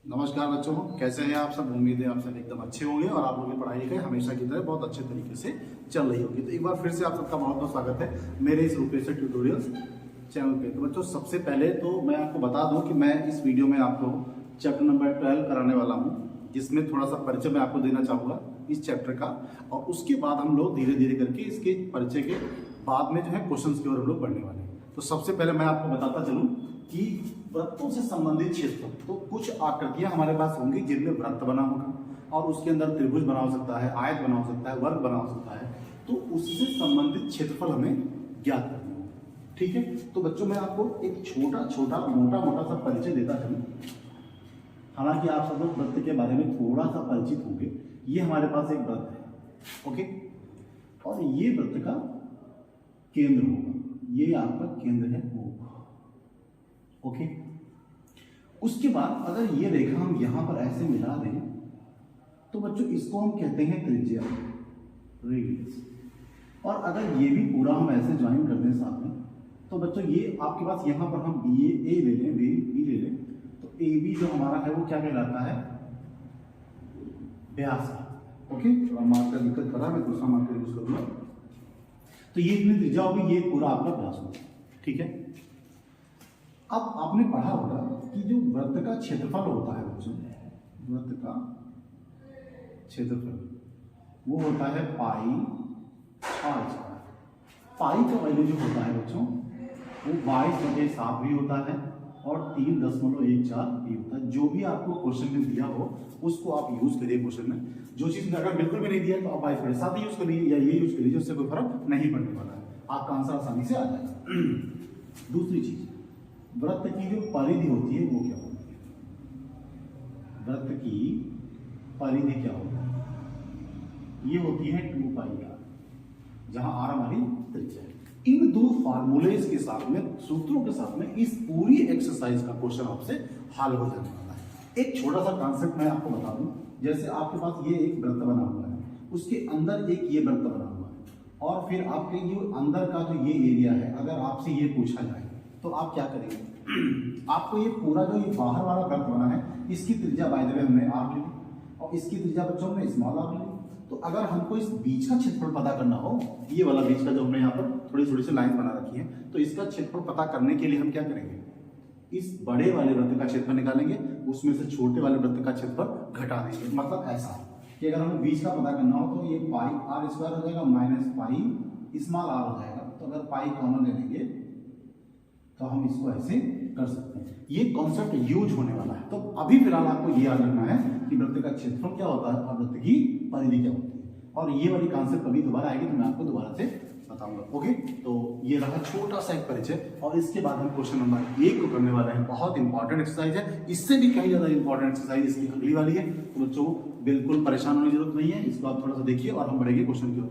नमस्कार बच्चों, कैसे हैं आप सब। उम्मीद है आप सब एकदम अच्छे होंगे और आप लोगों की पढ़ाई लिखाई हमेशा की तरह बहुत अच्छे तरीके से चल रही होगी। तो एक बार फिर से आप सबका बहुत बहुत स्वागत है मेरे इस रूपेश ट्यूटोरियल्स चैनल पे। तो बच्चों, सबसे पहले तो मैं आपको बता दूं कि मैं इस वीडियो में आपको चैप्टर नंबर 12 कराने वाला हूँ, जिसमें थोड़ा सा परिचय मैं आपको देना चाहूँगा इस चैप्टर का, और उसके बाद हम लोग धीरे धीरे करके इसके परिचय के बाद में जो है क्वेश्चन की ओर हम लोग बढ़ने वाले हैं। तो सबसे पहले मैं आपको बताता चलूँ कि वृत्तों से संबंधित क्षेत्र, तो कुछ आकृतियां हमारे पास होंगी जिनमें वृत्त बना होगा और उसके अंदर त्रिभुज बना हो सकता है, आयत बना हो सकता है, वर्ग बना हो सकता है। तो उससे संबंधित क्षेत्रफल हमें ज्ञात करना होगा। ठीक है, तो बच्चों मैं आपको एक छोटा छोटा मोटा सा परिचय देता चलूं। हालांकि आप सब लोग वृत्त के बारे में थोड़ा सा परिचित होंगे। ये हमारे पास एक वृत्त है, ओके, और ये वृत्त का केंद्र होगा, ये आपका केंद्र है O, ओके। उसके बाद अगर ये रेखा हम यहां पर ऐसे मिला दें तो बच्चों इसको हम कहते हैं त्रिज्या, रेडियस। और अगर ये भी पूरा हम ऐसे ज्वाइन कर दें साथ में, तो बच्चों ये आपके पास यहां पर हम बी ए ले लें, बी ले लें, तो ए बी जो हमारा है वो क्या कहलाता है, व्यास। ओके, थोड़ा मार्कर दिक्कत कर रहा है, मैं दूसरा मार्कर यूज करूंगा। तो ये इतनी त्रिज्या होगी, ये पूरा आपका व्यास होगा। ठीक है, अब आपने पढ़ा होगा कि जो वृत्त का क्षेत्रफल होता है बच्चों, वृत्त का क्षेत्रफल वो होता है पाई आर स्क्वायर। पाई का वैल्यू जो होता है बच्चों वो 22/7 भी होता है और 3.14 भी होता है। जो भी आपको क्वेश्चन में दिया हो उसको आप यूज करिए क्वेश्चन में। जो चीज अगर बिल्कुल भी नहीं दिया तो आप 22/7 यूज करिए या ये यूज करिए, उससे कोई फर्क नहीं पड़ने वाला है, आपका आंसर आसानी से आ जाएगा। दूसरी चीज, वृत्त की जो परिधि होती है वो क्या होती है, वृत्त की परिधि क्या होती है, ये होती है 2πr, जहां r हमारी त्रिज्या है। इन दो फार्मूलेज के साथ में, सूत्रों के साथ में इस पूरी एक्सरसाइज का क्वेश्चन आपसे हल हो जाने वाला है। एक छोटा सा कॉन्सेप्ट मैं आपको बता दूं, जैसे आपके पास ये एक वृत्त बना हुआ है, उसके अंदर एक ये वृत्त बना हुआ है, और फिर आपके ये अंदर का जो ये एरिया है, अगर आपसे ये पूछा जाए तो आप क्या करेंगे, आपको ये पूरा जो ये बाहर वाला वृत्त बना है इसकी त्रिज्या बाय द वे हमने आर ली और इसकी त्रिज्या बच्चों हमने स्मॉल आर ली। तो अगर हमको इस बीच का क्षेत्रफल पता करना हो, ये वाला बीच का जो हमने यहाँ पर थोड़ी थोड़ी सी लाइन बना रखी है, तो इसका क्षेत्रफल पता करने के लिए हम क्या करेंगे, इस बड़े वाले वृत्त का क्षेत्रफल निकालेंगे, उसमें से छोटे वाले वृत्त का क्षेत्रफल घटा देंगे। मतलब ऐसा कि अगर हमें बीच का पता करना हो तो ये पाई आर स्क्वायर हो जाएगा माइनस पाई स्मॉल आर हो जाएगा। तो अगर पाई कॉमन ले लेंगे तो हम इसको ऐसे कर सकते हैं। ये कॉन्सेप्ट यूज होने वाला है। तो अभी फिलहाल आपको ये याद रखना है कि वृत्त का क्षेत्रफल क्या होता है और वृत्त की परिधि क्या होती है, और ये वाली कॉन्सेप्ट कभी दोबारा आएगी तो मैं आपको दोबारा से बताऊंगा। ओके, तो ये रहा छोटा सा एक परिचय, और इसके बाद हम क्वेश्चन नंबर 1 को करने वाले हैं। बहुत इंपॉर्टेंट एक्सरसाइज है, इससे भी कहीं ज्यादा इंपॉर्टेंट एक्सरसाइज इसकी अगली वाली है। तो बच्चों बिल्कुल परेशान होने की जरूरत नहीं है, इसको आप थोड़ा सा देखिए और हम बढ़ेंगे क्वेश्चन की ओर।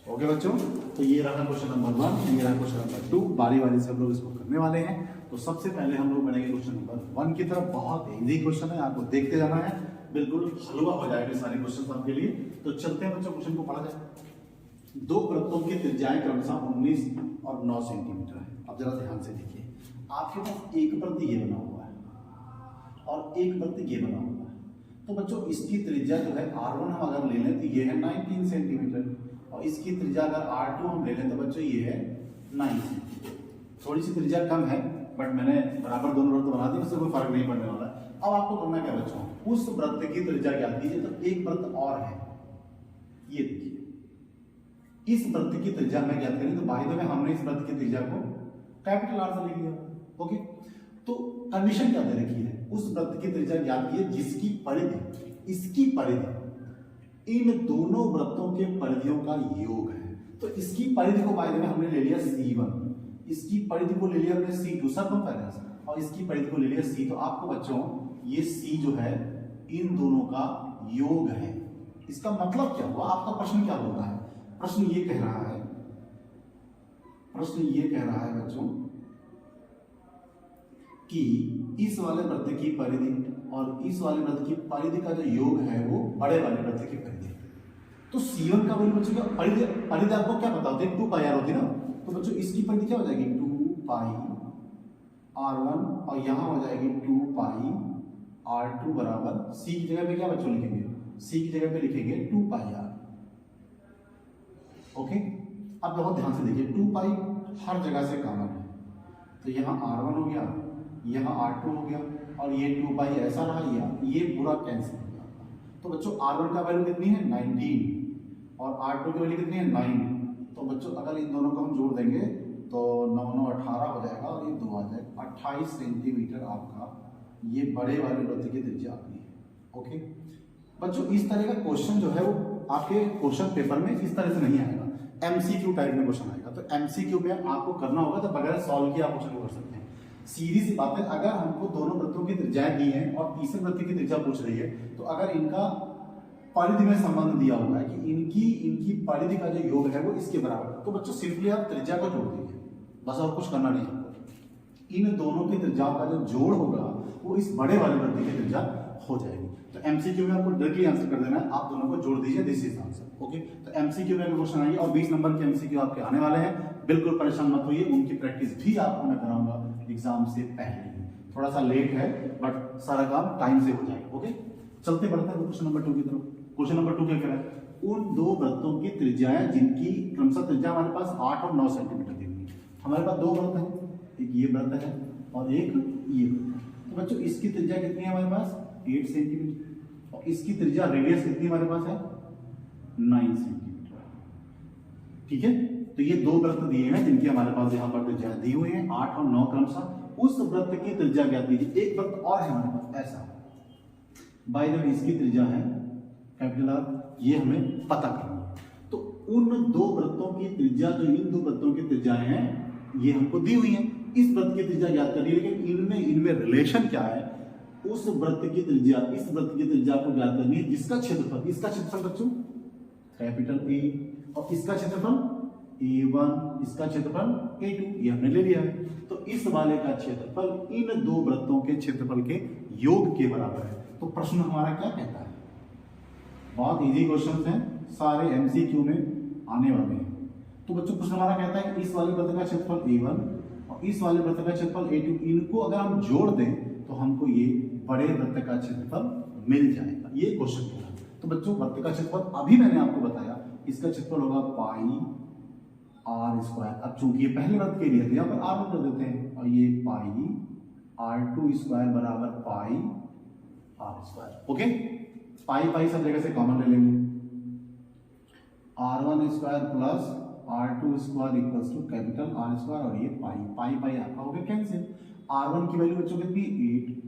ओके बच्चों, तो ये रहा क्वेश्चन नंबर 1, ये रहा क्वेश्चन नंबर 2। बारी बारी से हम लोग इसको करने वाले हैं। तो सबसे पहले हम लोग बढ़ेंगे क्वेश्चन नंबर 1 की तरफ। बहुत इजी क्वेश्चन है, आपको देखते जाना है, बिल्कुल हलवा हो जाएगा सारे क्वेश्चन आपके लिए। तो चलते हैं बच्चों, क्वेश्चन को पढ़ा जाए। दो वृत्तों की त्रिज्याएं क्रमशः 19 और 9 सेंटीमीटर है। अब जरा ध्यान से देखिए, आपके पास एक वृत्त ये बना हुआ है और एक वृत्त ये बना हुआ है। तो बच्चों इसकी त्रिज्या जो है R1 हम अगर ले लें तो ये है 19 सेंटीमीटर, और इसकी त्रिज्या अगर R2 हम ले लें तो बच्चों ये है 9 सेंटीमीटर। थोड़ी सी त्रिज्या कम है, बट मैंने बराबर दोनों वृत्त बना दिए, उससे कोई फर्क नहीं पड़ने वाला है। अब आपको करना क्या बच्चों, उस वृत्त की त्रिज्या ज्ञात कीजिए। तो एक वृत्त और है, ये देखिए, इस वृत्त की त्रिज्या में ज्ञात करें तो बाय द वे हमने इस वृत्त की त्रिज्या को कैपिटल आर से लिख लिया। ओके, तो कंडीशन क्या दे रखी है, उस वृत्त की त्रिज्या ज्ञात कीजिए जिसकी परिधि, इसकी परिधि इन दोनों वृत्तों के परिधियों का योग है। तो इसकी परिधि को बाय द वे हमने ले लिया C1, इसकी परिधि को ले लिया हमने C2, सब पहले, और इसकी परिधि को ले लिया C। तो आपको बच्चों ये C जो है इन दोनों का योग है। इसका मतलब क्या हुआ, आपका प्रश्न क्या बोलता है, प्रश्न ये कह रहा है, प्रश्न ये कह रहा है बच्चों कि इस वाले वृत्त की परिधि और इस वाले वृत्त की परिधि का जो योग है वो बड़े वाले वृत्त की परिधि है। तो C1 का वैल्यू बच्चों परिधि, परिधि आपको क्या पता होती है, 2πr होती है ना। तो बच्चों इसकी परिधि क्या हो जाएगी, 2πr R1 और यहाँ हो जाएगी 2 पाई R2 बराबर C की जगह पे क्या बच्चों लिखेंगे, C की जगह पे लिखेंगे 2 पाई R। ओके, अब बहुत ध्यान से देखिए 2 पाई हर जगह से कॉमन है, तो यहाँ R1 हो गया, यहाँ R2 हो गया, और ये 2 पाई ऐसा रहा, ये पूरा कैंसिल हो गया। तो बच्चों R1 का वैल्यू कितनी है 19 और R2 की वैल्यू कितनी है 9। तो बच्चों अगर इन दोनों को हम जोड़ देंगे तो 9 9 18 हो जाएगा और ये 2 आ जाएगा, 28 सेंटीमीटर आपका ये बड़े वाले वृत्त की त्रिज्या आती है। ओके बच्चों, इस तरह का क्वेश्चन जो है वो आपके क्वेश्चन पेपर में इस तरह से नहीं आएगा, एमसीक्यू टाइप में क्वेश्चन आएगा। तो एमसीक्यू में आपको करना होगा तो बगैर सॉल्व किए आप क्वेश्चन को कर सकते हैं। सीधी सी बात है, अगर हमको दोनों वृत्तों की त्रिज्याएं दी हैं और तीसरे वृत्त की त्रिज्या पूछ रही है, तो अगर इनका परिधि में संबंध दिया हुआ है कि इनकी परिधि का जो योग है वो इसके बराबर है, तो बच्चों सिंपली आप त्रिज्या को जोड़ दीजिए, बस और कुछ करना नहीं है। इन दोनों की त्रिज्याओं का जो जोड़ होगा वो इस बड़े वाले वृत्त की त्रिज्या हो जाएगी। तो एमसीक्यू में आपको डायरेक्टली आंसर कर देना है, आप दोनों को जोड़ दीजिए, दिस इज आंसर। ओके, तो एमसीक्यू में क्वेश्चन आएंगे और 20 नंबर के एमसीक्यू आपके आने वाले हैं, बिल्कुल परेशान मत होइए, उनकी प्रैक्टिस भी आपको मैं कराऊंगा एग्जाम से पहले ही। थोड़ा सा लेट है बट सारा काम टाइम से हो जाएगा। ओके, चलते बढ़ते हैं क्वेश्चन नंबर 2 की तरफ। क्वेश्चन नंबर 2 क्या कह रहा है, उन दो वृत्तों की त्रिज्याएं जिनकी क्रमशः त्रिज्या हमारे पास 8 और 9 सेंटीमीटर दी हुई है। हमारे पास दो वृत्त हैं, एक ये वृत्त है और एक ये वृत्त है। तो बच्चों इसकी त्रिज्या कितनी है हमारे पास 8 सेंटीमीटर और इसकी त्रिज्या रेडियस कितनी हमारे पास है 9 सेंटीमीटर। ठीक है, तो ये दो वृत्त दिए हैं जिनकी हमारे पास यहाँ पर त्रिज्या दी हुई है 8 और 9 क्रमशः। उस वृत्त की त्रिज्या क्या दीजिए, एक वृत्त और है हमारे पास ऐसा, बाय द वे इसकी त्रिज्या है कैपिटल आर, ये हमें पता करना है। तो उन दो वृत्तों की त्रिज्या, जो इन दो वृत्तों की त्रिज्याएं हैं ये हमको दी हुई हैं, इस वृत्त की त्रिज्या ज्ञात करनी है, लेकिन इनमें रिलेशन क्या है, उस वृत्त की त्रिज्या इस वृत्त की त्रिज्या को ज्ञात करनी है जिसका क्षेत्रफल, इसका क्षेत्रफल बच्चों कैपिटल ए और इसका क्षेत्रफल A1, इसका क्षेत्रफल A2, ये हमने ले लिया है। तो इस वाले का क्षेत्रफल इन दो वृत्तों के क्षेत्रफल के योग के बराबर है। तो प्रश्न हमारा क्या कहता है, बहुत इजी क्वेश्चन हैं, सारे एमसीक्यू में आने वाले हैं। तो बच्चों प्रश्न हमारा कहता है इस वाले वृत्त का क्षेत्रफल A1 और इस वाले वृत्त का क्षेत्रफल A2, इनको अगर हम जोड़ दें तो हमको ये बड़े वृत्त का क्षेत्रफल मिल जाएगा, ये क्वेश्चन है। तो बच्चों वृत्त का क्षेत्रफल अभी मैंने आपको बताया, इसका क्षेत्रफल होगा पाई r²। अब चूंकि ये पहले वृत्त के लिए तो यहाँ पर r1 कर देते हैं और ये पाई r² बराबर पाई r²। ओके, पाई पाई सब जगह से कॉमन ले लेंगे, r1² plus r2² equals to capital r² और ये पाई पाई पाई आपका हो गया कैंसिल। r1 की वैल्यू बच्चों कितनी 8,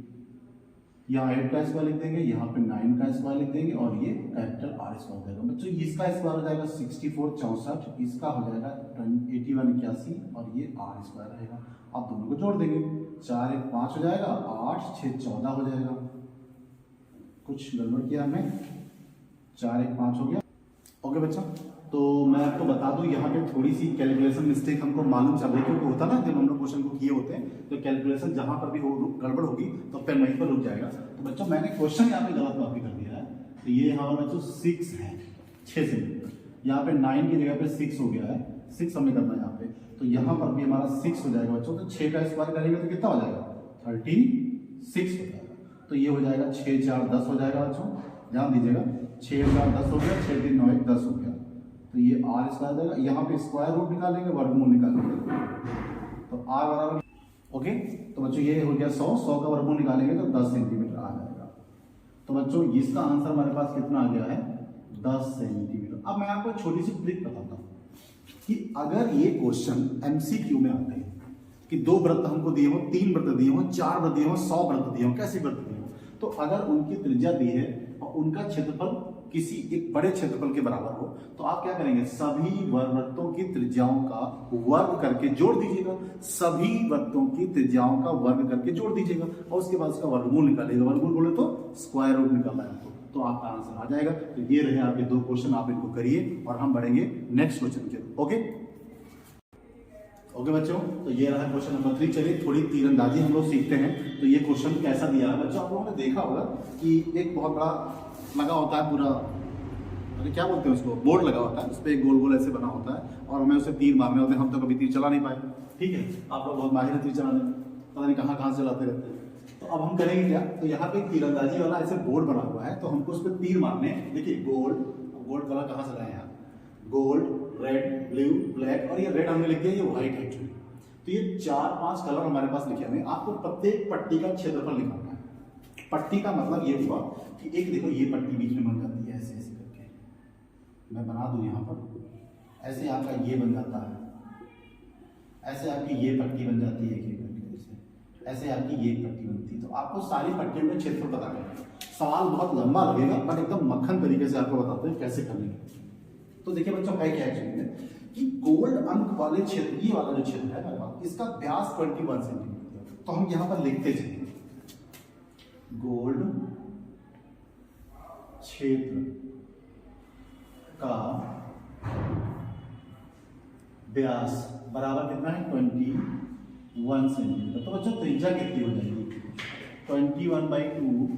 यहाँ 8 का स्क्वायर लिख देंगे, यहाँ पे 9 का स्क्वायर लिख देंगे और ये कैपिटल r² हो जाएगा। बच्चों इसका स्क्वायर हो जाएगा 64 64, इसका हो जाएगा 81 81 और ये r² रहेगा। आप दोनों को जोड़ देंगे, 4 1 5 हो जाएगा, 8 6 14 हो जाएगा। कुछ गड़बड़ किया हमने, 4 1 5 हो गया। ओके बच्चों, तो मैं आपको बता दूं यहाँ पे थोड़ी सी कैलकुलेशन मिस्टेक हमको मालूम चल रही है, क्योंकि होता ना जब हम लोग क्वेश्चन को किए होते हैं तो कैलकुलेशन जहाँ पर भी हो गड़बड़ होगी तो पेन वहीं पर रुक जाएगा। तो बच्चों मैंने क्वेश्चन यहाँ पे गलत कॉपी कर दिया है। तो ये हमारा बच्चों 6 है, 6 सेंटीमीटर, यहाँ पे 9 की जगह पे 6 हो गया है, 6 हमें करना है यहाँ पे। तो यहाँ पर भी हमारा 6 हो जाएगा बच्चों। तो 6 का स्क्वायर करेंगे तो कितना हो जाएगा 36 हो जाएगा। तो ये हो जाएगा 6 4 10 हो जाएगा बच्चों, ध्यान दीजिएगा, 6 4 10 हो गया, 6 3 9 1 10 हो गया। तो ये r² देगा, यहाँ पे स्क्वायर रूट निकालेंगे, वर्गमूल निकालेंगे, तो r बराबर। ओके, तो बच्चों ये हो गया 100 का वर्गमूल निकालेंगे तो 10 सेंटीमीटर आ जाएगा। तो बच्चों इसका आंसर हमारे पास कितना आ गया है 10 सेंटीमीटर। अब मैं आपको छोटी सी ट्रिक बताता हूँ कि अगर ये क्वेश्चन एमसीक्यू में आते हैं कि दो वृत्त हमको दिए हो, 3 वृत्त दिए हो, 4 वृत्त दिए हो, 100 वृत्त दिए हो, कैसे वृत्त दिए हो, तो अगर उनकी त्रिज्या दी है और उनका क्षेत्रफल किसी एक बड़े क्षेत्रफल के बराबर हो, तो आप क्या करेंगे, सभी वृत्तों की त्रिज्याओं का वर्ग करके जोड़ दीजिएगा, सभी वृत्तों की त्रिज्याओं का वर्ग करके जोड़ दीजिएगा और उसके बाद उसका वर्गमूल निकालिएगा। वर्गमूल बोले तो स्क्वायर रूट निकालना है आपको, तो आपका आंसर आ जाएगा। तो ये रहे आपके दो क्वेश्चन, आप इनको करिए और हम बढ़ेंगे नेक्स्ट क्वेश्चन के। ओके बच्चों, तो ये रहा क्वेश्चन नंबर 3। चलिए थोड़ी तीरंदाजी हम लोग सीखते हैं। तो ये क्वेश्चन कैसा दिया है बच्चों, आप लोगों ने देखा होगा कि एक बहुत बड़ा लगा होता है पूरा, अरे क्या बोलते हैं उसको, बोर्ड लगा होता है, उस पर एक गोल गोल ऐसे बना होता है और हमें उसे तीर मारने होते हैं। हम तो कभी तीर चला नहीं पाए, ठीक है, आप लोग बहुत माहिर तीर चलाने। पता नहीं कहाँ कहाँ से लाते रहते हैं। तो अब हम करेंगे क्या, तो यहाँ पे तीरंदाजी वाला ऐसे बोर्ड बना हुआ है, तो हमको उस पर तीर मारने हैं। देखिए गोल्ड कलर कहाँ से लाए हैं, गोल्ड, रेड, ब्लू, ब्लैक, और ये रेड हमने लिख दिया, ये व्हाइट है एक्चुअली। तो ये 4-5 कलर हमारे पास लिखे हुए हैं। आपको प्रत्येक पट्टी का क्षेत्रफल निकालना है। पट्टी का मतलब ये हुआ कि एक देखो ये पट्टी बीच में बन जाती है ऐसे ऐसे करके, मैं बना दूं यहाँ पर, ऐसे आपका ये बन जाता है, ऐसे आपकी ये पट्टी बन जाती है, ऐसे आपकी ये पट्टी बनती है। तो आपको सारी पट्टियों का क्षेत्रफल पता करना है। सवाल बहुत लंबा लगेगा बट एकदम मक्खन तरीके से आपको बताते हैं कैसे करने। तो देखिए बच्चों है क्या एक्चुअली में कि गोल्ड अंक वाले क्षेत्र, ये वाला जो क्षेत्र है हमारे पास, इसका व्यास 21 सेंटीमीटर। तो हम यहां पर लिखते चलेंगे गोल्ड क्षेत्र का व्यास बराबर कितना है 21 सेंटीमीटर। तो बच्चों त्रिज्या कितनी हो जाएगी 21/2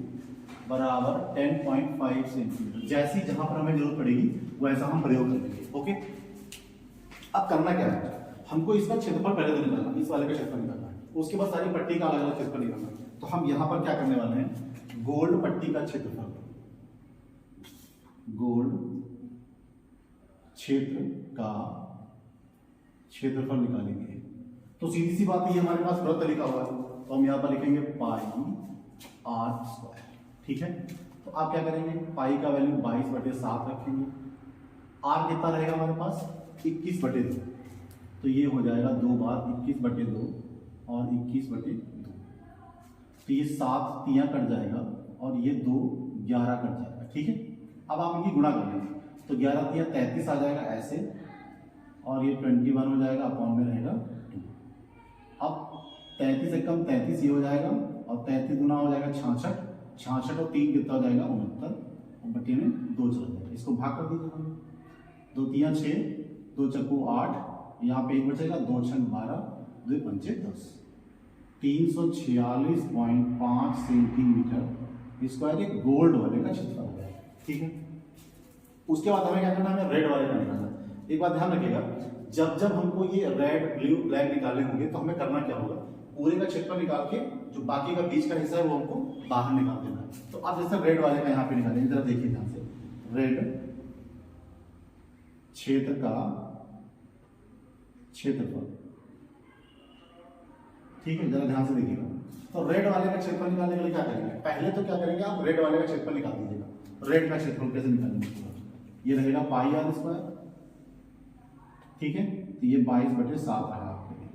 बराबर 10.5 सेंटीमीटर। जैसी जहां पर हमें जरूरत पड़ेगी वैसा हम प्रयोग करेंगे। ओके, अब करना क्या है, हमको इसका क्षेत्रफल पहले तो निकालना, इस वाले का क्षेत्रफल निकालना है, उसके बाद सारी पट्टी का अलग अलग क्षेत्रफल निकालना है। तो हम यहां पर क्या करने वाले हैं, गोल्ड पट्टी का क्षेत्रफल, गोल्ड क्षेत्र का क्षेत्रफल निकालेंगे। तो सीधी सी बात ये हमारे पास वृत्त लिखा हुआ है, तो हम यहां पर लिखेंगे पाई आर स्क्वायर। ठीक है, तो आप क्या करेंगे, पाई का वैल्यू 22/7 रखेंगे, आर कितना रहेगा हमारे पास 21/2, तो ये हो जाएगा 2 बार 21/2 और 21/2, तो ये 7 तियां कट जाएगा और ये 2 11 कट जाएगा। ठीक है, अब आप इनकी गुणा कर लेंगे, तो 11 तियां 33 आ जाएगा ऐसे, और ये 21 हो जाएगा, अपॉन में रहेगा 2। अब 33 से कम 33 ये हो जाएगा, और 33 गुना हो जाएगा 66, 66 और 3 कितना हो जाएगा 69, और बटे में 2 चला जाएगा। इसको भाग कर दीजिए, 2 तियां 6, 2 चक्कू 8, यहाँ पे 1 बचेगा, 2 छंग 12, 2 पंचे 10, 346.5 सेंटीमीटर स्क्वायर एक गोल्ड वाले का क्षेत्रफल हो जाएगा। ठीक है, उसके बाद हमें क्या करना है, रेड वाले का निकालना। एक बात ध्यान रखिएगा, जब जब हमको ये रेड, ब्लू, ब्लैक निकालने होंगे तो हमें करना क्या होगा, पूरे का क्षेत्रफल निकाल के जो बाकी का बीच का हिस्सा है वो हमको बाहर निकाल देना है। तो आप जैसे रेड वाले का यहाँ पे निकालेंगे, जरा देखिए ध्यान से, रेड क्षेत्र का क्षेत्रफल। ठीक है, जरा ध्यान से देखिएगा। तो रेड वाले का क्षेत्रफल निकालने के लिए क्या करेंगे, पहले तो क्या करेंगे, आप रेड वाले का क्षेत्रफल निकाल दीजिएगा। रेड का क्षेत्रफल कैसे निकालेंगे, ये रहेगा पाई आर स्क्वायर। ठीक है, तो ये 22/7 आएगा आपके लिए।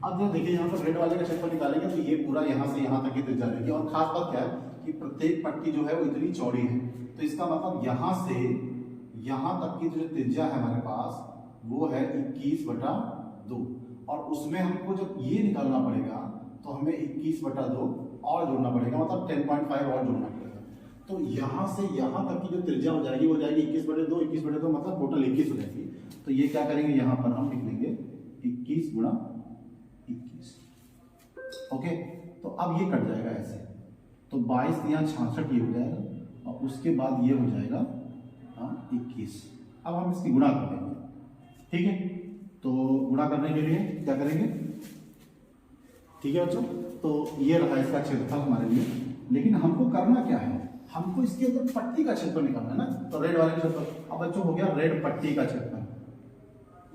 अब जो देखिए यहाँ पर रेड वाले का क्षेत्रफल निकालेंगे तो ये पूरा यहाँ से यहाँ तक की त्रिज्या रहेगी, और खास बात क्या है कि प्रत्येक पट्टी जो है वो इतनी चौड़ी है, तो इसका मतलब यहाँ से यहाँ तक की जो त्रिज्या है हमारे पास वो है 21/2, और उसमें हमको जब ये निकालना पड़ेगा तो हमें 21/2 और जोड़ना पड़ेगा, मतलब 10.5 और जोड़ना पड़ेगा। तो यहाँ से यहाँ तक की जो त्रिज्या हो जाएगी वो जाएगी 21/2, 21/2 मतलब टोटल 21 हो जाएगी। तो ये क्या करेंगे, यहाँ पर हम लिख लेंगे 21 × 21। ओके, तो अब ये कट जाएगा ऐसे, तो 22 यहाँ 66 ये हो जाएगा, और उसके बाद ये हो जाएगा 21। अब हम इसकी गुणा कर देंगे। ठीक है, तो गुणा करने के लिए क्या करेंगे, ठीक है बच्चों, तो ये रहा इसका क्षेत्रफल हमारे लिए। लेकिन हमको करना क्या है, हमको इसके अंदर पट्टी का क्षेत्रफल निकालना है ना, तो रेड वाले क्षेत्रफल। अब बच्चों हो गया रेड पट्टी का क्षेत्रफल,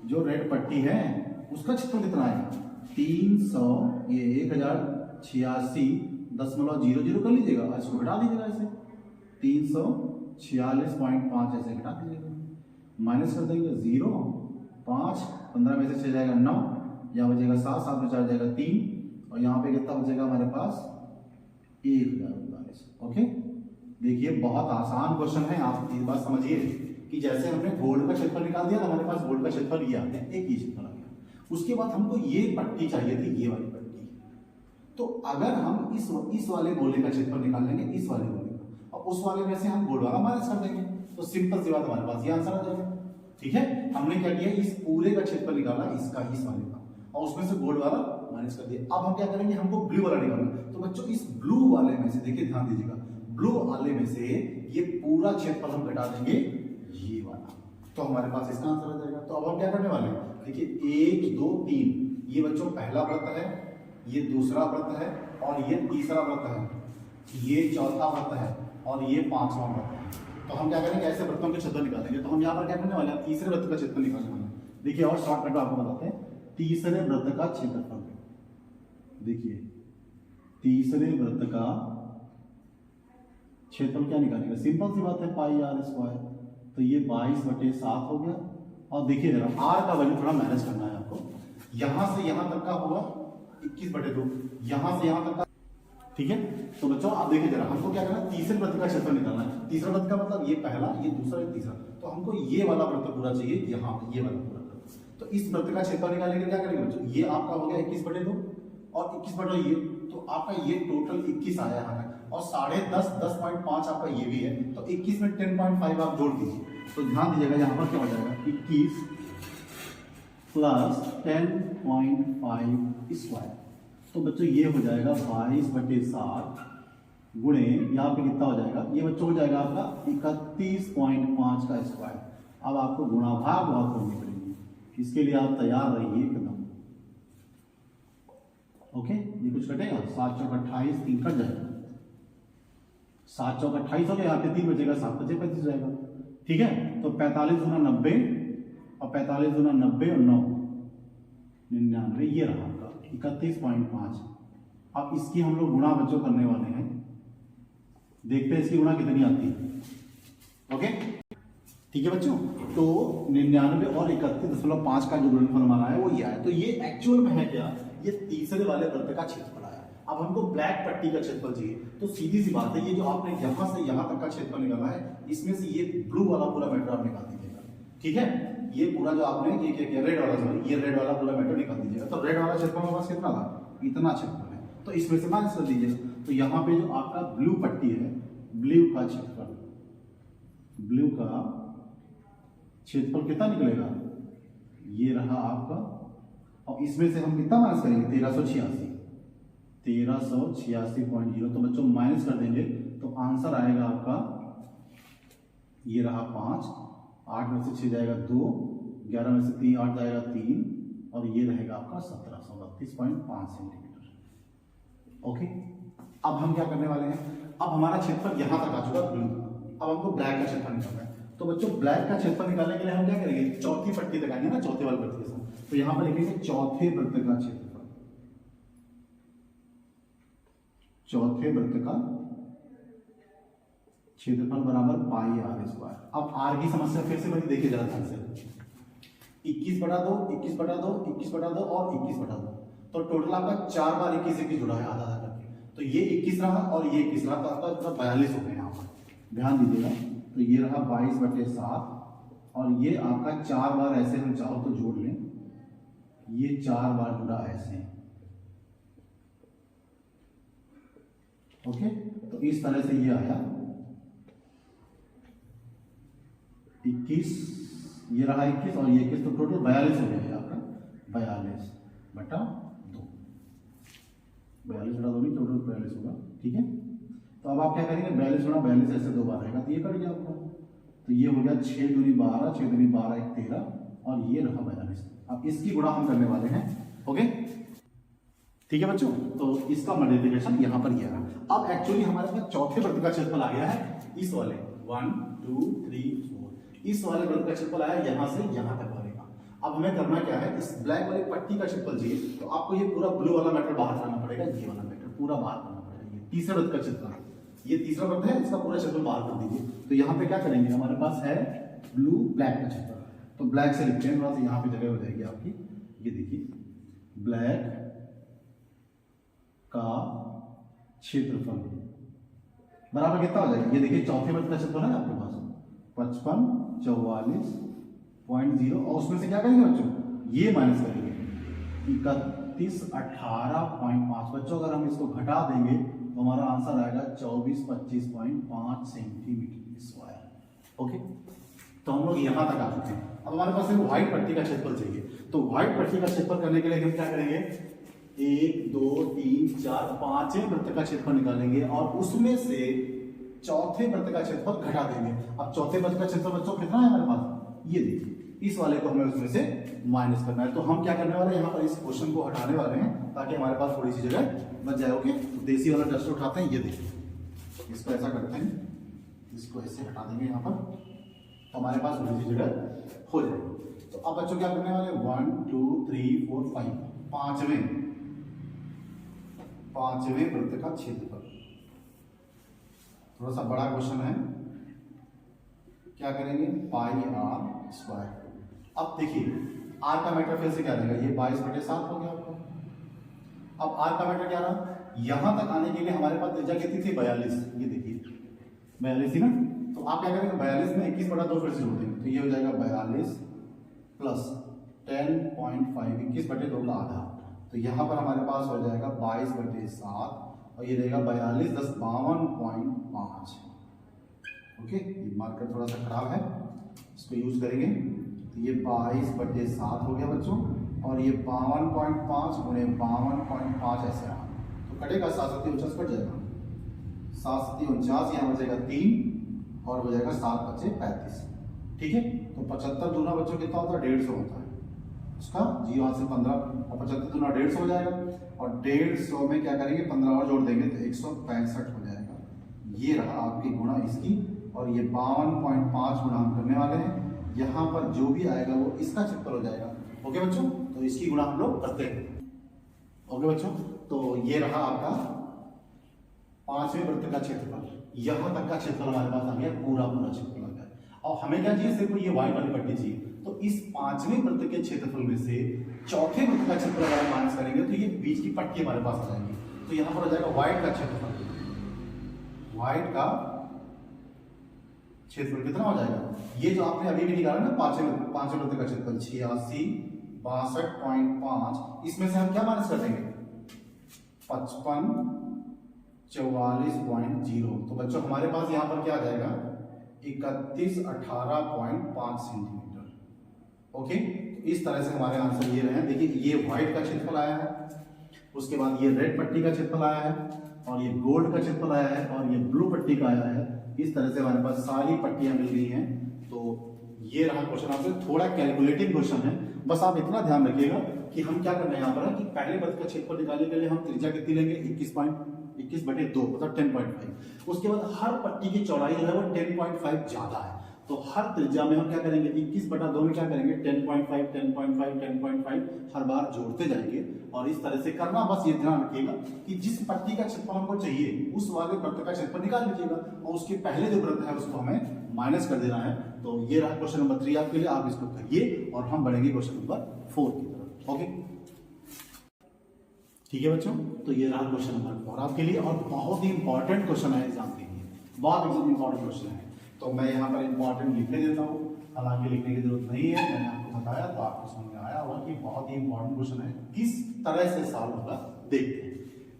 जो रेड पट्टी है उसका क्षेत्रफल कितना है 1086.00 कर लीजिएगा, और इसको घटा दीजिएगा ऐसे 346.5 ऐसे घटा दीजिएगा, माइनस कर देंगे 0, 5, 15 में से 6 जाएगा 9, यहाँ बचेगा 7, 7 में 4 जाएगा 3, और यहाँ पे कितना बचेगा हमारे पास 1039। ओके, देखिए बहुत आसान क्वेश्चन है, आप एक बात समझिए कि जैसे हमने गोल्ड का क्षेत्रफल निकाल दिया, हमारे पास गोल्ड का क्षेत्रफल ये आ गया, एक ही क्षेत्रफल आ गया। उसके बाद हमको ये पट्टी चाहिए थी, ये वाली पट्टी। तो अगर हम इस वाले गोले का क्षेत्रफल निकाल लेंगे, इस वाले गोले का, और उस वाले में से हम गोल्ड वाला माइनस कर देंगे, तो सिंपल सी बात हमारे पास ये आंसर आ जाएगा। ठीक है, हमने क्या किया, इस पूरे का क्षेत्रफल निकाला, इसका इस वाले का, और उसमें से गोल्ड वाला माइनस कर दिया। अब हम क्या करेंगे, हमको ब्लू वाला निकालना। तो बच्चों इस ब्लू वाले में से देखिए, ध्यान दीजिएगा, ब्लू वाले में से ये पूरा क्षेत्रफल हम घटा देंगे ये वाला, तो हमारे पास इसका आंसर आ जाएगा। तो अब हम क्या करने वाले हैं, देखिए 1, 2, 3, ये बच्चों पहला वृत्त है, ये दूसरा वृत्त है और ये तीसरा वृत्त है, ये चौथा वृत्त है और ये पांचवा वृत्त है। तो हम क्या करेंगे, ऐसे वृत्तों के क्षेत्रफल निकालेंगे। तो हम यहाँ पर क्या करने वाले हैं, तीसरे वृत्त का क्षेत्रफल निकालने वाले हैं। देखिए और शॉर्टकट में आपको बताते हैं, तीसरे वृत्त का क्षेत्रफल। देखिए तीसरे वृत्त का क्षेत्रफल क्या निकालेंगे, सिंपल सी बात है, पाई आर स्क्वायर। तो ये 22/7 हो गया। और देखिए जरा आर का वैल्यू थोड़ा मैनेज करना है आपको। यहां से यहां तक का होगा 21/2, यहां से यहां तक का, ठीक है। तो बच्चों आप देखिए जरा, हमको क्या करना है, तीसरे वृत्त का क्षेत्रफल निकालना है। तीसरा वृत्त का मतलब ये पहला, ये दूसरा, ये तीसरा। तो हमको ये वाला वृत्त पूरा चाहिए, यहाँ ये वाला पूरा वृत्त। तो इस वृत्त का क्षेत्रफल निकालने के लिए क्या करेंगे बच्चों, ये आपका हो गया 21/2 और 21/2 ये, तो आपका ये टोटल 21 आया यहाँ तक। और 10.5 10.5 आपका ये भी है, तो 21 में 10.5 आप जोड़ दीजिए। तो ध्यान दीजिएगा यहाँ पर क्या हो जाएगा, 21 प्लस 10.5 स्क्वायर। तो बच्चों ये हो जाएगा 22/7 गुणे, यहाँ पे कितना हो जाएगा, ये बच्चों हो जाएगा आपका 31.5 का स्क्वायर। अब आपको गुणा भाग बहुत करनी पड़ेगी, इसके लिए आप तैयार रहिए एकदम। ओके, ये कुछ कटेगा, 7 चौक 28, 3 कट जाएगा, 7 चौक 28 हो गया, यहाँ पे 3 बचेगा, 7 बचे 35 जाएगा, ठीक है। तो 45 गुना 90 और 45 गुना 90 और 9 99, ये रहा आपका 31.5। अब इसकी हम लोग गुणा बच्चों करने वाले हैं, देखते हैं इसकी गुणा कितनी आती है। ओके ठीक है बच्चों, तो 99 और 31.5 का जो गुणनफल हमारा है वो ये आया। तो ये एक्चुअल में है क्या, ये तीसरे वाले वृत्त का क्षेत्रफल आया। अब हमको ब्लैक पट्टी का क्षेत्रफल चाहिए, तो सीधी सी बात है, ये जो आपने यहां से यहां तक का क्षेत्रफल निकाला है, इसमें से ये ब्लू वाला पूरा मैटर आप निकाल दीजिएगा, ठीक है। ये पूरा जो आपने ये रेड वाला, सॉरी ये रेड वाला पूरा मैटर निकाल दीजिएगा। तो रेड वाला क्षेत्रफल हमारे पास कितना था, इतना क्षेत्रफल है, तो इसमें से माइनस कर दीजिए। तो यहाँ पे जो आपका ब्लू पट्टी है, ब्लू का क्षेत्रफल, ब्लू का क्षेत्रफल कितना निकलेगा, ये रहा आपका। और इसमें से हम कितना माइनस करेंगे, 1386.0। तो बच्चों माइनस कर देंगे तो आंसर आएगा आपका, ये रहा 5, 8 में से 6 जाएगा 2, 11 में से 3 8 जाएगा 3, और ये रहेगा आपका 1732.5 सेंटीमीटर। ओके, अब हम क्या करने वाले हैं, अब हमारा क्षेत्रफल यहां तक आ चुका ब्लू, अब हमको ब्लैक का क्षेत्रफल निकालना है। तो बच्चों ब्लैक का क्षेत्रफल निकालने के लिए हम क्या करेंगे, चौथी पट्टी तक आएंगे ना, चौथे वाले वृत्त के साथ। तो यहां पर लिखेंगे चौथे वृत्त का क्षेत्रफल, चौथे वृत्त का क्षेत्रफल बराबर पाई आर स्क्वायर। अब आर की समस्या फिर से बनी, देखिए जरा ध्यान से, 21/2, 21/2, 21/2 और 21/2। तो टोटल आपका 4 बार 21 जुड़ा है, आधा आधा करके। तो ये 21 रहा और ये 21 रहा, तो आपका 42 हो गया यहाँ पर, ध्यान दीजिएगा। तो ये रहा 22/7 और ये आपका 4 बार ऐसे हम चाहो तो जोड़ लें, ये 4 बार जुड़ा ऐसे। ओके, तो इस तरह से ये आया 21, ये रहा 21 और ये 21, तो टोटल 42 हो गया आपका, 42/2, 42/2 नहीं, टोटल 42 होगा, ठीक है। तो अब आप क्या करेंगे, 42/42 ऐसे 2 बार रहेगा, तो ये कट गया आपका। तो ये हो गया 6 दूनी 12, 6 दूनी 12 1 13 और ये रहा 42। अब इसकी गुणा हम करने वाले हैं। ओके ठीक है बच्चों, तो इसका मल्टीप्लिकेशन यहाँ पर ये रहा। अब एक्चुअली हमारे पास चौथे वृत्त का क्षेत्रफल आ गया है, इस वाले 1 2 3 4, इस वाले वृत्त का क्षेत्रफल आया यहाँ से यहाँ तक वाले का। अब हमें करना क्या है, इस ब्लैक वाली पट्टी का क्षेत्रफल चाहिए, तो आपको ये पूरा ब्लू वाला मैटर बाहर करना पड़ेगा, ये वाला मैटर पूरा बाहर करना पड़ेगा। ये तीसरे वृत्त का क्षेत्रफल, ये तीसरा वृत्त है, इसका पूरा क्षेत्रफल बाहर कर दीजिए। तो यहाँ पे क्या करेंगे, हमारे पास है ब्लू ब्लैक का क्षेत्रफल, तो ब्लैक से लिखते हैं, थोड़ा सा यहाँ पे जगह हो जाएगी आपकी। ये देखिए ब्लैक का क्षेत्रफल बराबर कितना हो जाएगा, ये देखिए चौथे वृत्त का क्षेत्रफल है आपके पास 5544.0, और उसमें से क्या करेंगे बच्चों, ये माइनस करेंगे 3118.5। बच्चों अगर हम इसको घटा देंगे तो हमारा आंसर आएगा 2425.5 सेंटीमीटर स्क्वायर। ओके, तो हम लोग यहां तक आ चुके हैं। अब हमारे पास एक व्हाइट पट्टी का क्षेत्रफल चाहिए, तो व्हाइट पट्टी का क्षेत्रफल करने के लिए हम क्या करेंगे, 1 2 3 4 5वें वृत्त का क्षेत्रफल निकालेंगे और उसमें से चौथे वृत्त का क्षेत्रफल घटा देंगे। अब चौथे वृत्त का क्षेत्रफल बच्चों कितना है हमारे पास, ये देखिए इस वाले को हमें उसमें से माइनस करना है। तो हम क्या करने वाले हैं, यहाँ पर इस क्वेश्चन को हटाने वाले हैं ताकि हमारे पास थोड़ी सी जगह बच जाए। ओके, तो देसी वाला डस्टर उठाते हैं, ये देखिए इसको ऐसा करते हैं, इसको ऐसे हटा देंगे यहाँ पर, तो हमारे पास थोड़ी सी जगह हो जाएगी। तो अब बच्चों क्या करने वाले, 1 2 3 4 5 पांचवें वृत्त का क्षेत्रफल। थोड़ा सा बड़ा क्वेश्चन है, क्या करेंगे, पाई आर स्क्वायर। अब देखिए आर का मीटर फिर से क्या रहेगा, ये 22/7 हो गया आपका। अब आर का मीटर क्या रहा, यहां तक आने के लिए हमारे पास त्रिज्या कितनी थी, 42, ये देखिए 42 थी ना। तो आप क्या करेंगे, 42 में 21/2 फिर से जोड़ देंगे, तो ये हो जाएगा 42 प्लस 10.5, 21/2 का आधा। तो यहाँ पर हमारे पास हो जाएगा 22/7 और ये रहेगा 42 10 52.5। ओके, ये मार्कर थोड़ा सा खराब है, इसको यूज करेंगे। तो ये 22/7 हो गया बच्चों, और ये 52.5 गुणे 52.5 ऐसे रहा, तो कटेगा 7×7=49 कट जाएगा, 7×7=49, यहाँ बचेगा 3 और हो जाएगा 7×5=35। ठीक है, तो 75 दूना बच्चों कितना होता है, 150 होता है उसका, जी वहां से 15 और 75 दूना 150 हो जाएगा, और 150 में क्या करेंगे, 15 और जोड़ देंगे तो 165 हो जाएगा। ये रहा आपकी गुणा इसकी, और ये 52.5 गुणा हम करने वाले हैं, यहाँ पर जो भी आएगा वो इसका क्षेत्रफल हो जाएगा। ओके बच्चों, तो इसकी गुणा हम लोग करते हैं। ओके बच्चों, तो ये रहा आपका पांचवें वृत्त का क्षेत्रफल, यहां तक का क्षेत्रफल हमारे पास आ गया, पूरा क्षेत्रफल आ गया। और हमें क्या चाहिए, सिर्फ ये वाई वाली पट्टी चाहिए। तो इस पांचवें वृत्त के क्षेत्रफल में से चौथे वृत्त का क्षेत्रफल अगर हम माइनस करेंगे तो ये बीच की पट्टी हमारे पास आ जाएगी। तो यहाँ पर हो जाएगा वाइड का क्षेत्रफल, वाइड का क्षेत्रफल कितना हो जाएगा, ये जो आपने अभी भी निकाला ना पांचवें वृत्त का क्षेत्रफल 86 62.5, इसमें से हम क्या माइनस कर देंगे, 55 44.0। तो बच्चों हमारे पास यहाँ पर क्या आ जाएगा, 31 18.5 सेंटीमीटर। ओके, इस तरह से हमारे आंसर ये रहे। देखिए ये व्हाइट का क्षेत्रफल आया है, उसके बाद ये रेड पट्टी का क्षेत्रफल आया है, और ये गोल्ड का क्षेत्रफल आया है, और ये ब्लू पट्टी का आया है। इस तरह से हमारे पास सारी पट्टियां मिल गई हैं। तो ये रहा क्वेश्चन, आपसे थोड़ा कैलकुलेटिंग क्वेश्चन है, बस आप इतना ध्यान रखिएगा कि हम क्या करना है यहाँ पर कि पहले वृत्त का क्षेत्रफल निकालने के लिए हम त्रिज्या कितनी लेंगे, 21/2 मतलब 10.5। उसके बाद हर पट्टी की चौड़ाई जो है वो 10.5 ज्यादा है, तो हर त्रिज्या में हम क्या करेंगे, 21/2 में क्या करेंगे, 10.5 10.5 10.5 हर बार जोड़ते जाएंगे। और इस तरह से करना, बस ये ध्यान रखिएगा कि जिस पट्टी का क्षेत्रफल हमको चाहिए उस वाले वृत्त का क्षेत्रफल निकाल लीजिएगा, और उसके पहले जो वृत्त है उसको हमें माइनस कर देना है। तो ये रहा क्वेश्चन नंबर 3 आपके लिए, आप इसको करिए और हम बढ़ेंगे क्वेश्चन नंबर 4 की तरफ। ओके, ठीक है बच्चों, तो ये रहा क्वेश्चन नंबर 4 आपके लिए, और बहुत ही इंपॉर्टेंट क्वेश्चन है एग्जाम के लिए, बहुत इंपॉर्टेंट क्वेश्चन है। तो मैं यहाँ पर इंपॉर्टेंट लिखने देता हूँ, हालांकि लिखने की जरूरत नहीं है, मैंने आपको बताया तो आपको समझ में आया होगा कि बहुत ही इंपॉर्टेंट क्वेश्चन है, किस तरह से सॉल्व होगा देखते हैं।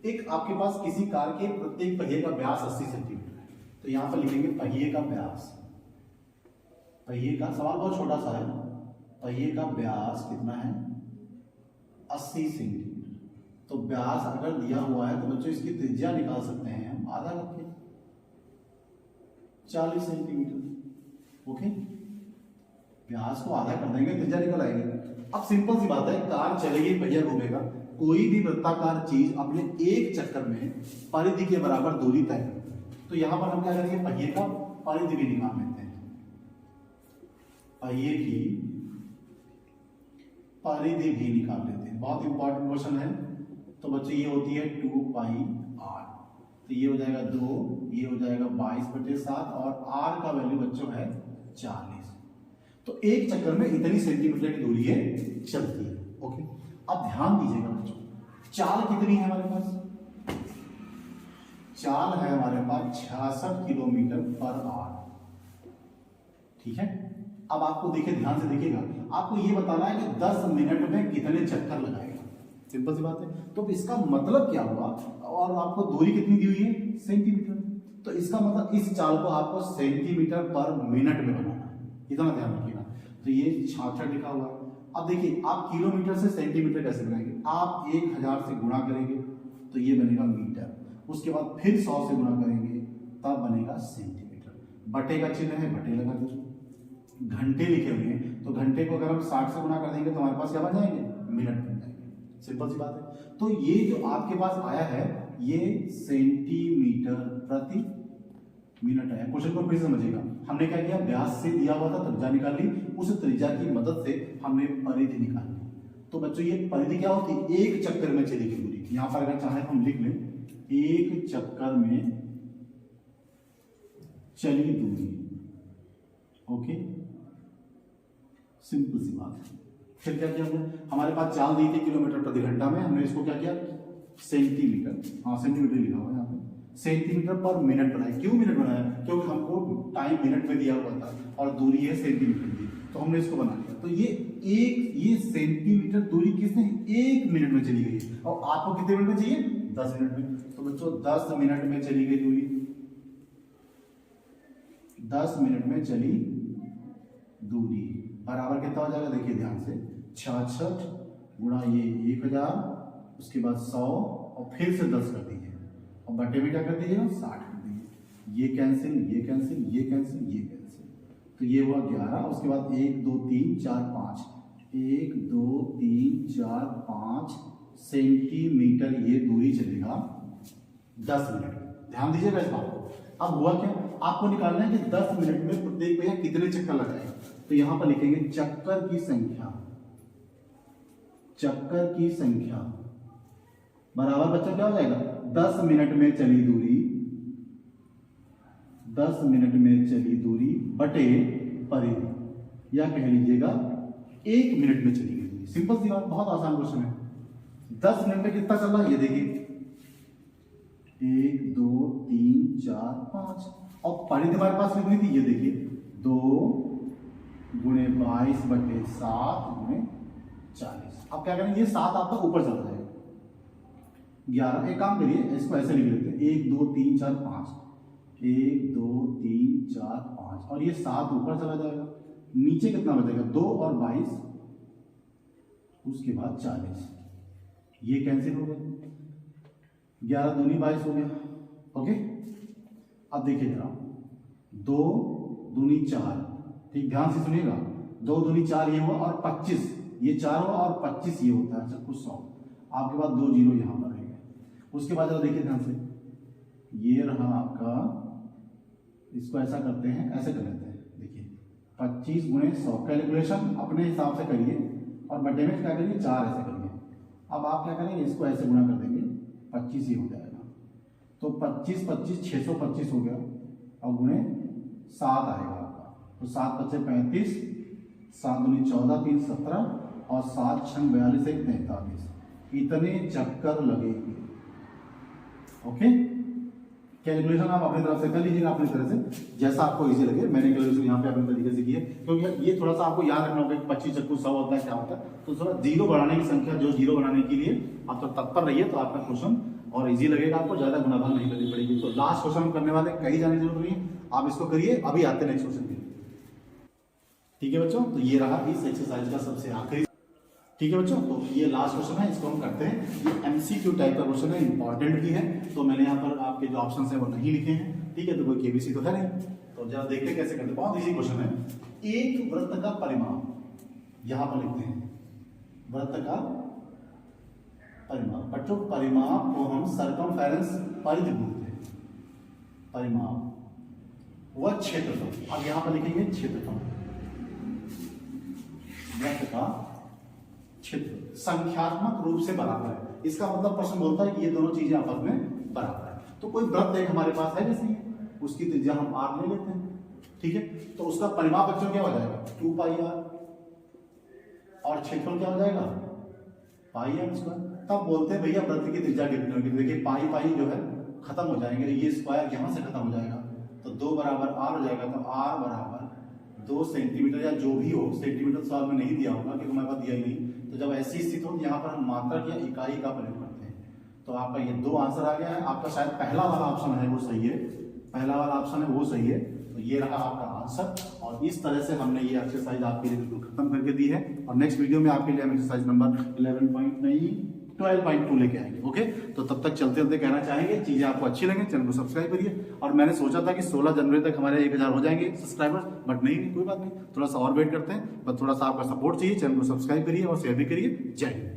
एक आपके पास किसी कार के प्रत्येक पहिए का व्यास 80 सेंटीमीटर है, तो यहाँ पर लिखेंगे पहिए का व्यास, पहिए का, सवाल बहुत छोटा सा है, पहिए का व्यास कितना है, 80 सेंटीमीटर। तो व्यास अगर दिया हुआ है तो बच्चों इसकी त्रिज्या निकाल सकते हैं हम, आधा रखिए 40 सेंटीमीटर। ओके, व्यास को आधा कर देंगे, त्रिज्या निकल आएगी। अब सिंपल सी बात है, कार चलेगी, पहिया घूमेगा, कोई भी वृत्ताकार चीज अपने एक चक्कर में परिधि के बराबर दूरी तय करती है। तो यहां पर हम क्या करेंगे, पहिए का परिधि भी निकाल लेते हैं, पहिए की परिधि भी निकाल लेते हैं, बहुत इंपॉर्टेंट क्वेश्चन है। तो बच्चों ये होती है 2πr, तो ये हो जाएगा 2, ये हो जाएगा 22/7, और r का वैल्यू बच्चों है 40। तो एक चक्कर में इतनी सेंटीमीटर की दूरी है चलती है। ओके, अब ध्यान दीजिएगा बच्चों, चाल कितनी है हमारे पास, चाल है हमारे पास 66 किलोमीटर/आवर। ठीक है, अब आपको देखिए, ध्यान से देखिएगा, आपको ये बताना है कि 10 मिनट में कितने चक्कर लगाएगा, सिंपल सी बात है। तो इसका मतलब क्या हुआ, और आपको दूरी कितनी दी हुई है, सेंटीमीटर, तो इसका मतलब इस चाल को आपको सेंटीमीटर/मिनट में बनाना है, इतना ध्यान रखिएगा। तो ये 66 लिखा हुआ है। अब देखिए आप किलोमीटर से सेंटीमीटर कैसे बनाएंगे, आप 1000 से गुणा करेंगे तो ये बनेगा मीटर, उसके बाद फिर 100 से गुणा करेंगे तब बनेगा सेंटीमीटर, बटे का चिन्ह है, बटे लगा दीजिए, घंटे लिखे हुए हैं, तो घंटे को अगर हम 60 से गुणा कर देंगे तो हमारे पास क्या बन जाएंगे, मिनट बन जाएंगे। सिंपल सी बात है। तो ये जो आपके पास आया है ये सेंटीमीटर प्रति मिनट है। क्वेश्चन को फिर समझिएगा, हमने क्या किया, व्यास से दिया हुआ था त्रिज्या निकाली, उस त्रिज्या की मदद से हमने परिधि निकाली। तो बच्चों ये परिधि क्या होती है, एक चक्कर में चली गई दूरी। यहां पर अगर चाहे हम लिख लें एक चक्कर में चली दूरी। ओके, सिंपल सी बात है। फिर क्या किया हमने, हमारे पास चाल दी थी किलोमीटर प्रति घंटा में, हमने इसको क्या किया सेंटीमीटर, हाँ सेंटीमीटर लिखा हुआ है यहाँ पे, सेंटीमीटर पर मिनट बनाया। क्यों मिनट बनाया, क्योंकि हमको टाइम मिनट में दिया हुआ था और दूरी है सेंटीमीटर की, तो हमने इसको बना लिया। तो ये सेंटीमीटर दूरी किसने, एक मिनट में चली गई है। और आपको कितने मिनट में चाहिए, 10 मिनट में। तो बच्चों 10 मिनट में चली गई दूरी, 10 मिनट में चली दूरी बराबर कितना हो जाएगा, देखिए ध्यान से, 66 गुणा ये 1000, उसके बाद 100 और फिर से 10 कर दीजिए और बटे में क्या कर दीजिएगा 60 कर दीजिए। ये कैंसिल, ये कैंसिल, ये कैंसिल, ये कैंसिल, तो ये हुआ 11। उसके बाद 1 2 3 4 5, 1 2 3 4 5 सेंटीमीटर ये दूरी चलेगा 10 मिनट। ध्यान दीजिएगा इस बात को। अब हुआ क्या, आपको निकालना है कि 10 मिनट में प्रत्येक भैया कितने चक्कर लगाए। तो यहां पर लिखेंगे चक्कर की संख्या, चक्कर की संख्या बराबर बच्चा क्या हो जाएगा, 10 मिनट में चली दूरी, 10 मिनट में चली दूरी बटे परिधि, या कह लीजिएगा 1 मिनट में चली गई दूरी। सिंपल सी बात, बहुत आसान क्वेश्चन है। 10 मिनट में कितना चल रहा है ये देखिए, 1 2 3 4 5, और परिधि हमारे पास कितनी थी ये देखिए, 2 गुणे 22 बटे 7 गुणे 40। अब क्या करेंगे, ये 7 आपका ऊपर चला जाएगा, 11। एक काम करिए, इसको ऐसे लिख लेते हैं, 1 2 3 4 5, 1 2 3 4 5, और ये 7 ऊपर चला जाएगा। नीचे कितना बचेगा, 2 और 22, उसके बाद 40, ये कैंसिल हो गया, 11 दूनी 22 हो गया। ओके, अब देखिए जरा, 2 दूनी 4, ठीक ध्यान से सुनिएगा, 2 दूनी 4 ये हुआ और 25 ये 4 हुआ और 25 ये होता है। अच्छा कुछ 100, आपके पास 2 जीरो यहां पर रहेंगे। उसके बाद जरा देखिए ध्यान से, ये रहा आपका, इसको ऐसा करते हैं, ऐसे कर लेते हैं, देखिए 25 गुणे 100, कैलकुलेशन अपने हिसाब से करिए और बटे में क्या करिए 4 ऐसे करिए। अब आप क्या करेंगे, इसको ऐसे गुणा कर देंगे, 25 ही हो जाएगा। तो 25 25 625 हो गया, और गुणे 7 आएगा आपका, तो 7 बच्चे 35, 7 दूनी 14 3 17, और 7 6 42 1 43, इतने चक्कर लगेंगे। ओके, कैलकुलेशन आप अपनी तरफ से कर लीजिएगा, अपनी तरह से जैसा आपको इजी लगे। मैंने कैलकुलेशन यहाँ पे अपने तरीके से की है, क्योंकि ये थोड़ा सा आपको याद रखना होगा कि 25 चक्कू 100 होता है, क्या होता है। तो थोड़ा जीरो बढ़ाने की संख्या, जो जीरो बढ़ाने के लिए आप तो तत्पर रहिए, तो आपका क्वेश्चन और इजी लगेगा, आपको ज्यादा गुणाभाग नहीं करनी पड़ेगी। तो लास्ट क्वेश्चन हम करने वाले, कहीं जाने की जरूरत नहीं है, आप इसको करिए। अभी आते हैं नेक्स्ट क्वेश्चन के, ठीक है बच्चों। तो ये रहा इस एक्सरसाइज का सबसे आखिरी, ठीक है बच्चों। तो ये लास्ट क्वेश्चन है, इसको हम करते हैं। ये एमसीक्यू टाइप का क्वेश्चन है, इंपॉर्टेंट भी है, तो मैंने यहाँ पर आपके जो ऑप्शन है वो नहीं लिखे हैं, ठीक है। तो कोई केबीसी तो है नहीं, तो जरा देखते हैं कैसे करते हैं। बहुत इजी क्वेश्चन है। एक वृत्त का परिमाप यहाँ पर लिखते हैं, वृत्त का परिमाप। बच्चों परिमाप को हम सरकमफेरेंस परिधि बोलते हैं, परिमाप वह क्षेत्रफल। अब यहां पर लिखेंगे क्षेत्रफल, वृत्त का क्षेत्र संख्यात्मक रूप से बराबर है। इसका मतलब प्रश्न बोलता है कि ये दोनों चीजें आपस में बराबर है। तो कोई वृत्त एक हमारे पास है जैसे, उसकी त्रिज्या हम r ले लेते हैं, ठीक है। तो उसका परिमाप बच्चों क्या हो जाएगा 2πr, और क्षेत्रफल क्या हो जाएगा πr²। तब बोलते हैं भैया वृत्त की त्रिज्या कितनी होगी। देखिए पाई पाई जो है खत्म हो जाएंगे, ये स्क्वायर यहां से खत्म हो जाएगा, तो 2 बराबर r हो जाएगा। तो r बराबर 2 सेंटीमीटर, या जो भी हो, सेंटीमीटर सवाल में नहीं दिया होगा क्योंकि हमारे पास दिया ही नहीं। तो जब ऐसी स्थिति हो, यहाँ पर हम मात्रक या इकाई का प्रयोग करते हैं। तो आपका ये 2 आंसर आ गया है। आपका शायद पहला वाला ऑप्शन है वो सही है, पहला वाला ऑप्शन है वो सही है। तो ये रहा आपका आंसर, और इस तरह से हमने ये एक्सरसाइज आपके लिए बिल्कुल खत्म करके दी है। और नेक्स्ट वीडियो में आपके लिए हम एक्सरसाइज नंबर 11.9 12.2 लेके आएंगे। ओके, तो तब तक चलते चलते कहना चाहेंगे, चीजें आपको अच्छी लगे चैनल को सब्सक्राइब करिए। और मैंने सोचा था कि 16 जनवरी तक हमारे 1000 हो जाएंगे सब्सक्राइबर्स, बट नहीं, कोई बात नहीं, थोड़ा सा और वेट करते हैं, बस थोड़ा सा आपका सपोर्ट चाहिए। चैनल को सब्सक्राइब करिए और शेयर भी करिए। जय हिंद।